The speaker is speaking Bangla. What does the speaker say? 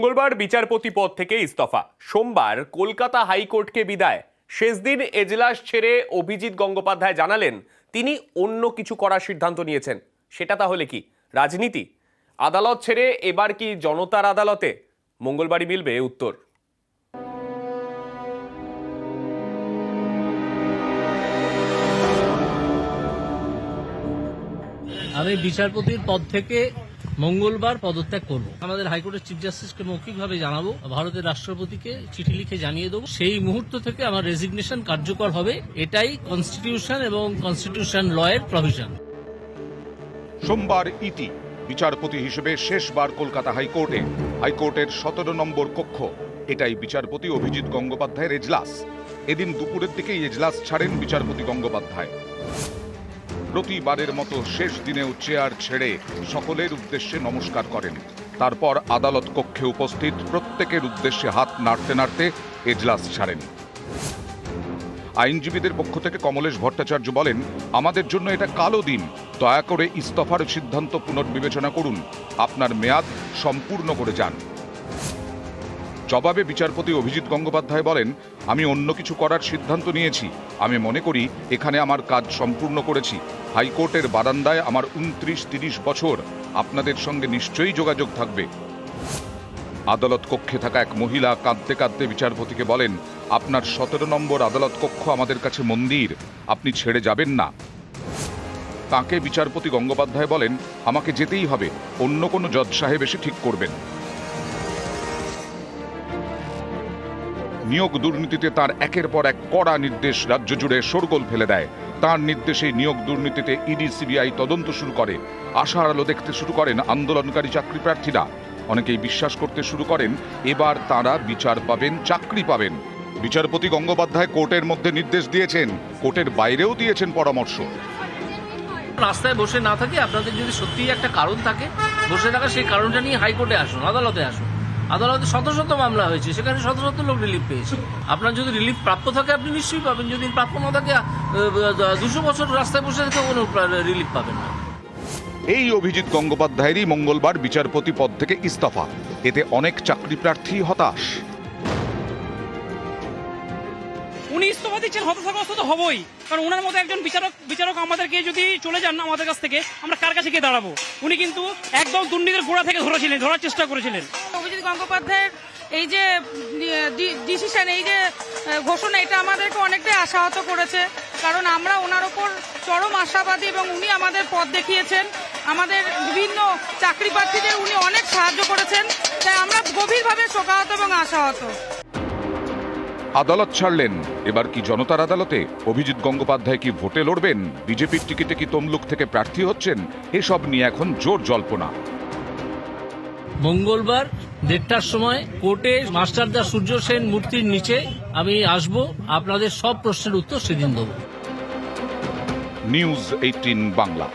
মঙ্গলবার বিচারপতি পদ থেকে ইস্তফা, সোমবার কলকাতা হাইকোর্টকে বিদায়। শেষ দিন এজলাস ছেড়ে অভিজিৎ গঙ্গোপাধ্যায় জানালেন তিনি অন্য কিছু করার সিদ্ধান্ত নিয়েছেন। সেটা তাহলে কি রাজনীতি? আদালত ছেড়ে এবার কি জনতার আদালতে? মঙ্গলবারই মিলবে উত্তর। আমি বিচারপতির পদ থেকে মঙ্গলবার পদত্যাগ করব। আমাদের হাইকোর্টের চিফ জাস্টিসকে মৌখিকভাবে জানাবো, ভারতের রাষ্ট্রপতিকে চিঠি লিখে জানিয়ে দেবো। সেই মুহূর্ত থেকে আমার রেজিগনেশন কার্যকর হবে। এটাই কনস্টিটিউশন এবং কনস্টিটিউশন ল এর প্রভিশন। সোমবার ইতি বিচারপতি হিসেবে শেষবার কলকাতা হাইকোর্টের 17 নম্বর কক্ষ। এটাই বিচারপতি অভিজিৎ গঙ্গোপাধ্যায়ের এজলাস। এদিন দুপুরের দিকেই এজলাস ছাড়েন বিচারপতি গঙ্গোপাধ্যায়। প্রতিবারের মতো শেষ দিনেও চেয়ার ছেড়ে সকলের উদ্দেশ্যে নমস্কার করেন। তারপর আদালত কক্ষে উপস্থিত প্রত্যেকের উদ্দেশ্যে হাত নাড়তে নাড়তে এজলাস ছাড়েন। আইনজীবীদের পক্ষ থেকে কমলেশ ভট্টাচার্য বলেন, আমাদের জন্য এটা কালো দিন। দয়া করে ইস্তফার সিদ্ধান্ত পুনর্বিবেচনা করুন, আপনার মেয়াদ সম্পূর্ণ করে যান। জবাবে বিচারপতি অভিজিৎ গঙ্গোপাধ্যায় বলেন, আমি অন্য কিছু করার সিদ্ধান্ত নিয়েছি। আমি মনে করি এখানে আমার কাজ সম্পূর্ণ করেছি। হাইকোর্টের বারান্দায় আমার 29-30 বছর। আপনাদের সঙ্গে নিশ্চয়ই যোগাযোগ থাকবে। আদালত কক্ষে থাকা এক মহিলা কাঁদতে কাঁদতে বিচারপতিকে বলেন, আপনার 17 নম্বর আদালত কক্ষ আমাদের কাছে মন্দির, আপনি ছেড়ে যাবেন না। তাকে বিচারপতি গঙ্গোপাধ্যায় বলেন, আমাকে যেতেই হবে, অন্য কোনো জজ সাহেব এসে ঠিক করবেন। নিয়োগ দুর্নীতিতে তার একের পর এক কড়া নির্দেশ রাজ্য জুড়ে শোরগোল ফেলে দেয়। তার নির্দেশে নিয়োগ দুর্নীতিতে ইডি সিবিআই তদন্ত শুরু করে। আশার আলো দেখতে শুরু করেন আন্দোলনকারী চাকরি প্রার্থীরা। অনেকেই বিশ্বাস করতে শুরু করেন এবার তারা বিচার পাবেন, চাকরি পাবেন। বিচারপতি গঙ্গোপাধ্যায় কোর্টের মধ্যে নির্দেশ দিয়েছেন, কোর্টের বাইরেও দিয়েছেন পরামর্শ। রাস্তায় বসে না থাকে, আপনাদের যদি সত্যিই একটা কারণ থাকে বসে থাকা, সেই কারণটা নিয়ে হাইকোর্টে আসুন, আদালতে আসুন। আদালতে শত শত মামলা হয়েছে, সেখানে শত শত লোক রিলিফ পেয়েছে। আপনার যদি রিলিফ প্রাপ্য থাকে আপনি নিশ্চয়ই পাবেন, যদি প্রাপ্য না থাকে 200 বছর রাস্তায় বসে থেকে কোনো রিলিফ পাবেন না। এই অভিজিৎ গঙ্গোপাধ্যায়েরই মঙ্গলবার বিচারপতি পদ থেকে ইস্তফা। এতে অনেক চাকরি প্রার্থী হতাশ। উনি ইস্তফা দিচ্ছেন, হতাশাগ্রস্ত তো হবই, কারণ ওনার মতো একজন বিচারক আমাদেরকে যদি চলে যান না আমাদের কাছ থেকে, আমরা কার কাছে গিয়ে দাঁড়াবো? উনি কিন্তু একদম দুর্নীতির গোড়া থেকে ধরার চেষ্টা করেছিলেন। অভিজিৎ গঙ্গোপাধ্যায়ের এই যে ডিসিশন, এই যে ঘোষণা, এটা আমাদেরকে অনেকটাই আশাহত করেছে, কারণ আমরা ওনার ওপর চরম আশাবাদী এবং উনি আমাদের পথ দেখিয়েছেন। আমাদের বিভিন্ন চাকরি প্রার্থীদের উনি অনেক সাহায্য করেছেন, তাই আমরা গভীরভাবে শোকাহত এবং আশাহত। আদালত ছাড়লেন, এবার কি জনতার আদালতে? অভিজিৎ গঙ্গোপাধ্যায় কি ভোটে লড়বেন? বিজেপির টিকিটে কি তমলুক থেকে প্রার্থী হচ্ছেন? এসব নিয়ে এখন জোর জল্পনা। মঙ্গলবার 1:30টার সময় কোর্টে মাস্টারদা সূর্য সেন মূর্তির নিচে আমি আসব, আপনাদের সব প্রশ্নের উত্তর সেদিন দেব। নিউজ 18 বাংলা।